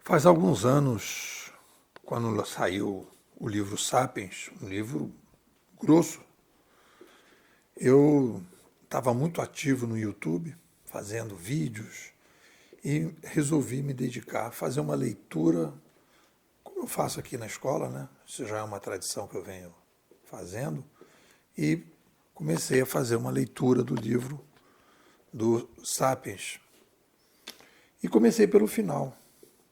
Faz alguns anos, quando saiu o livro Sapiens, um livro grosso, eu estava muito ativo no YouTube, fazendo vídeos, e resolvi me dedicar a fazer uma leitura, como eu faço aqui na escola, né? Isso já é uma tradição que eu venho fazendo, e comecei a fazer uma leitura do livro do Sapiens. E comecei pelo final.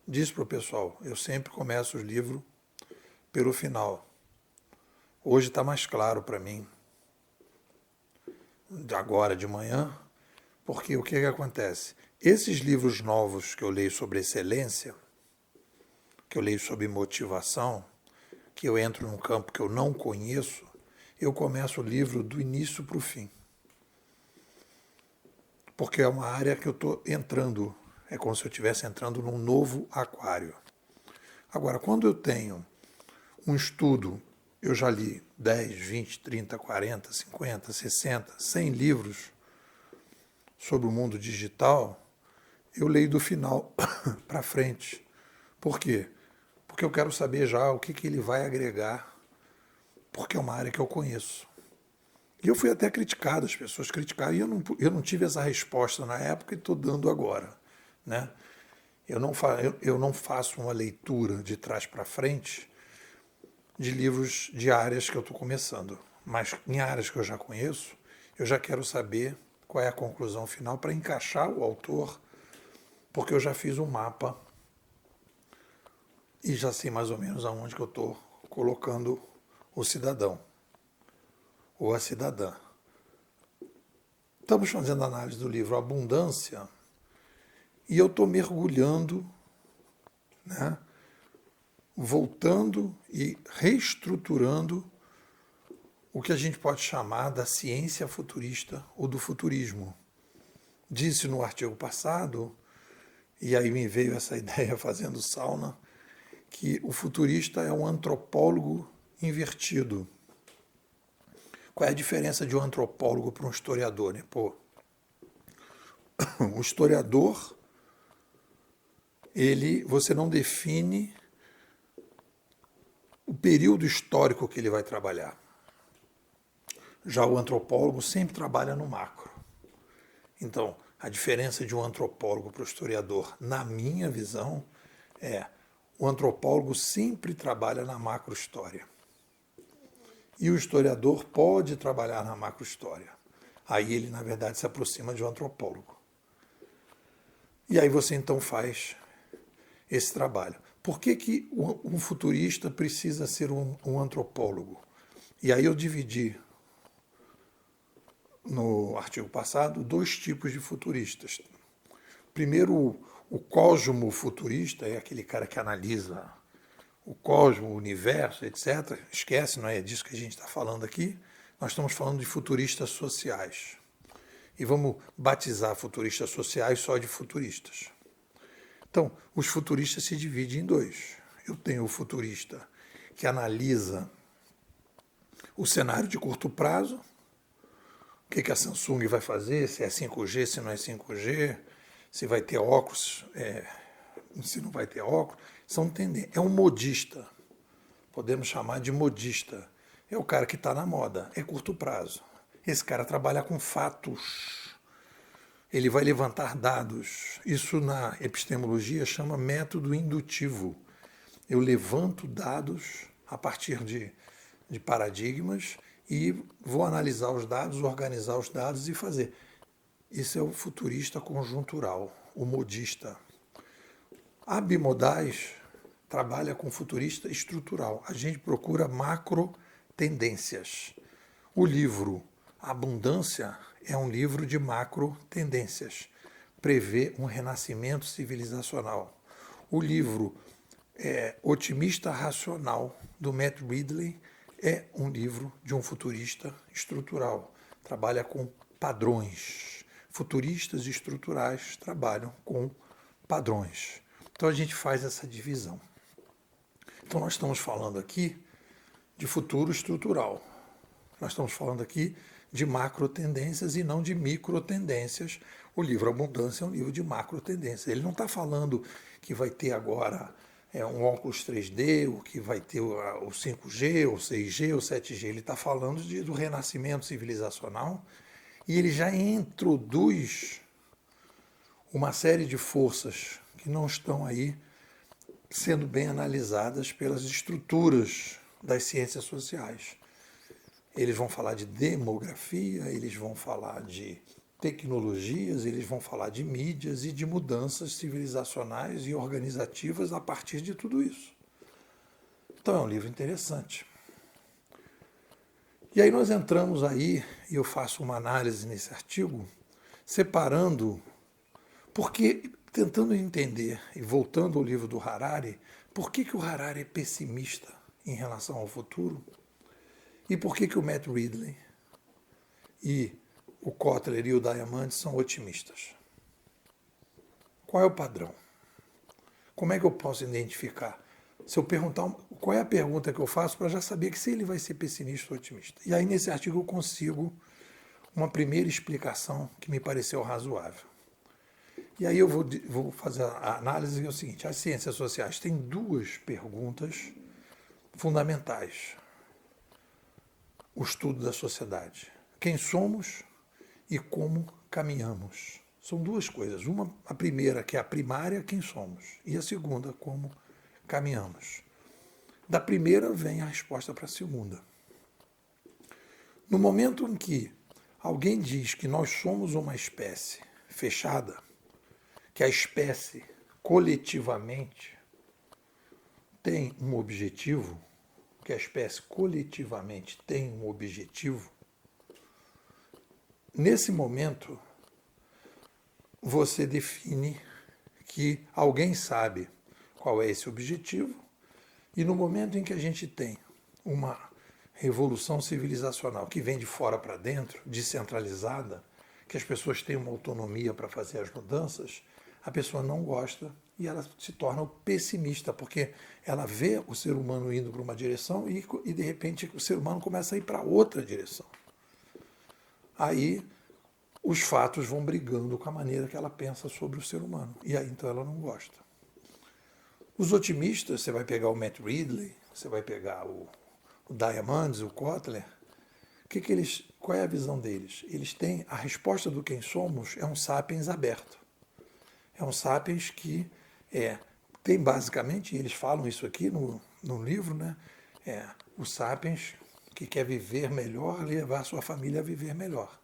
Disse para o pessoal, eu sempre começo o livro pelo final. Hoje está mais claro para mim, de agora de manhã, porque o que acontece? Esses livros novos que eu leio sobre excelência, que eu leio sobre motivação, que eu entro num campo que eu não conheço, eu começo o livro do início para o fim. Porque é uma área que eu estou entrando, é como se eu estivesse entrando num novo aquário. Agora, quando eu tenho um estudo, eu já li 10, 20, 30, 40, 50, 60, 100 livros sobre o mundo digital, eu leio do final para frente. Por quê? Porque eu quero saber já o que ele vai agregar, porque é uma área que eu conheço. E eu fui até criticado, as pessoas criticaram, e eu não tive essa resposta na época e estou dando agora. Né? Eu não faço uma leitura de trás para frente de livros de áreas que eu estou começando. Mas em áreas que eu já conheço, eu já quero saber qual é a conclusão final para encaixar o autor, porque eu já fiz um mapa e já sei mais ou menos aonde que eu estou colocando o cidadão ou a cidadã. Estamos fazendo análise do livro Abundância e eu estou mergulhando, né, voltando e reestruturando o que a gente pode chamar da ciência futurista ou do futurismo. Disse no artigo passado, e aí me veio essa ideia fazendo sauna, que o futurista é um antropólogo invertido. Qual é a diferença de um antropólogo para um historiador? Né? Pô, o historiador, você não define o período histórico que ele vai trabalhar. Já o antropólogo sempre trabalha no macro. Então, a diferença de um antropólogo para o historiador, na minha visão, é o antropólogo sempre trabalha na macrohistória. E o historiador pode trabalhar na macrohistória. Aí ele, na verdade, se aproxima de um antropólogo. E aí você então faz esse trabalho. Por que um futurista precisa ser um antropólogo? E aí eu dividi no artigo passado dois tipos de futuristas. Primeiro, o cosmofuturista é aquele cara que analisa o cosmos, o universo, etc. Esquece, não é disso que a gente está falando aqui. Nós estamos falando de futuristas sociais. E vamos batizar futuristas sociais só de futuristas. Então, os futuristas se dividem em dois. Eu tenho o futurista que analisa o cenário de curto prazo, o que a Samsung vai fazer, se é 5G, se não é 5G, se vai ter óculos, se não vai ter óculos. São tendências. É um modista, podemos chamar de modista. É o cara que está na moda, é curto prazo. Esse cara trabalha com fatos. Ele vai levantar dados. Isso na epistemologia chama método indutivo. Eu levanto dados a partir de paradigmas e vou analisar os dados, organizar os dados e fazer. Isso é o futurista conjuntural, o modista. A Bimodais trabalha com futurista estrutural. A gente procura macro tendências. O livro Abundância é um livro de macro tendências. Prevê um renascimento civilizacional. O livro Otimista Racional, do Matt Ridley, é um livro de um futurista estrutural. Trabalha com padrões. Futuristas estruturais trabalham com padrões. Então a gente faz essa divisão. Então nós estamos falando aqui de futuro estrutural. Nós estamos falando aqui de macro tendências e não de micro tendências. O livro Abundância é um livro de macro tendências. Ele não está falando que vai ter agora um óculos 3D, o que vai ter o 5G, o 6G, o 7G. Ele está falando do renascimento civilizacional e ele já introduz uma série de forças que não estão aí sendo bem analisadas pelas estruturas das ciências sociais. Eles vão falar de demografia, eles vão falar de tecnologias, eles vão falar de mídias e de mudanças civilizacionais e organizativas a partir de tudo isso. Então é um livro interessante. E aí nós entramos aí, e eu faço uma análise nesse artigo, separando, porque tentando entender, e voltando ao livro do Harari, por que o Harari é pessimista em relação ao futuro e por que o Matt Ridley e o Kotler e o Diamond são otimistas. Qual é o padrão? Como é que eu posso identificar? Se eu perguntar, qual é a pergunta que eu faço para já saber que se ele vai ser pessimista ou otimista? E aí nesse artigo eu consigo uma primeira explicação que me pareceu razoável. E aí eu vou fazer a análise que é o seguinte: as ciências sociais têm duas perguntas fundamentais. O estudo da sociedade. Quem somos e como caminhamos. São duas coisas. A primeira, que é a primária, quem somos. E a segunda, como caminhamos. Da primeira vem a resposta para a segunda. No momento em que alguém diz que nós somos uma espécie fechada, que a espécie coletivamente tem um objetivo, que a espécie coletivamente tem um objetivo, nesse momento você define que alguém sabe qual é esse objetivo, e no momento em que a gente tem uma revolução civilizacional que vem de fora para dentro, descentralizada, que as pessoas têm uma autonomia para fazer as mudanças, a pessoa não gosta e ela se torna pessimista, porque ela vê o ser humano indo para uma direção e de repente o ser humano começa a ir para outra direção. Aí os fatos vão brigando com a maneira que ela pensa sobre o ser humano. E aí então ela não gosta. Os otimistas, você vai pegar o Matt Ridley, você vai pegar o Diamandis, o Kotler, qual é a visão deles? Eles têm a resposta do quem somos é um sapiens aberto. É um sapiens que tem basicamente, eles falam isso aqui no livro, né? O sapiens que quer viver melhor, levar a sua família a viver melhor.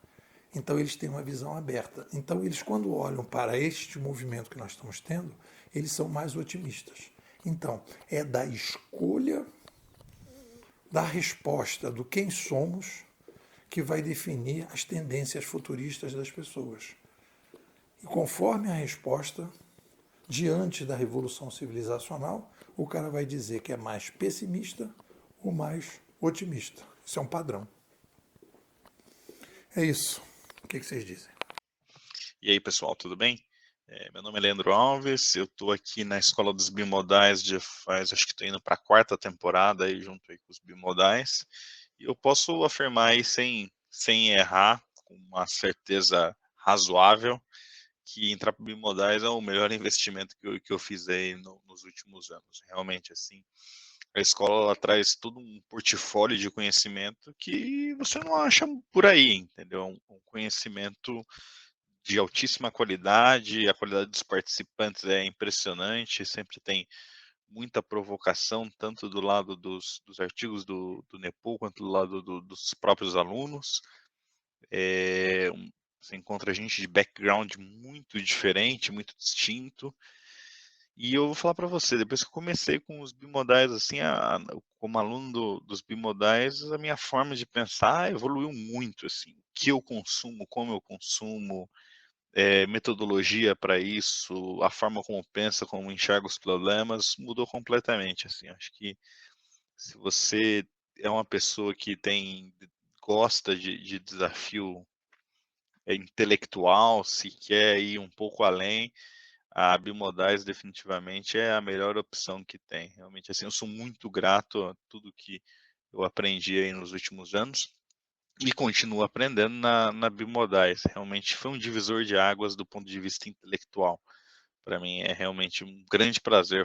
Então eles têm uma visão aberta. Então eles, quando olham para este movimento que nós estamos tendo, eles são mais otimistas. Então é da escolha da resposta do quem somos que vai definir as tendências futuristas das pessoas. E conforme a resposta, diante da revolução civilizacional, o cara vai dizer que é mais pessimista ou mais otimista. Isso é um padrão. É isso. O que vocês dizem? E aí, pessoal, tudo bem? Meu nome é Leandro Alves, eu estou aqui na Escola dos Bimodais acho que estou indo para a quarta temporada aí, junto aí com os bimodais, e eu posso afirmar aí sem errar, com uma certeza razoável, que entrar para bimodais é o melhor investimento que eu fiz aí nos últimos anos. Realmente, assim, a escola ela traz todo um portfólio de conhecimento que você não acha por aí, entendeu? Um conhecimento de altíssima qualidade, a qualidade dos participantes é impressionante, sempre tem muita provocação, tanto do lado dos artigos do NEPOL, quanto do lado dos próprios alunos. Você encontra gente de background muito diferente, muito distinto. E eu vou falar para você, depois que eu comecei com os bimodais, assim, como aluno dos bimodais, a minha forma de pensar evoluiu muito, assim, o que eu consumo, como eu consumo, metodologia para isso, a forma como pensa, como enxerga os problemas, mudou completamente, assim. Acho que se você é uma pessoa que gosta de desafio intelectual, se quer ir um pouco além, a Bimodais definitivamente é a melhor opção que tem. Realmente, assim, eu sou muito grato a tudo que eu aprendi aí nos últimos anos e continuo aprendendo na Bimodais. Realmente foi um divisor de águas do ponto de vista intelectual. Para mim é realmente um grande prazer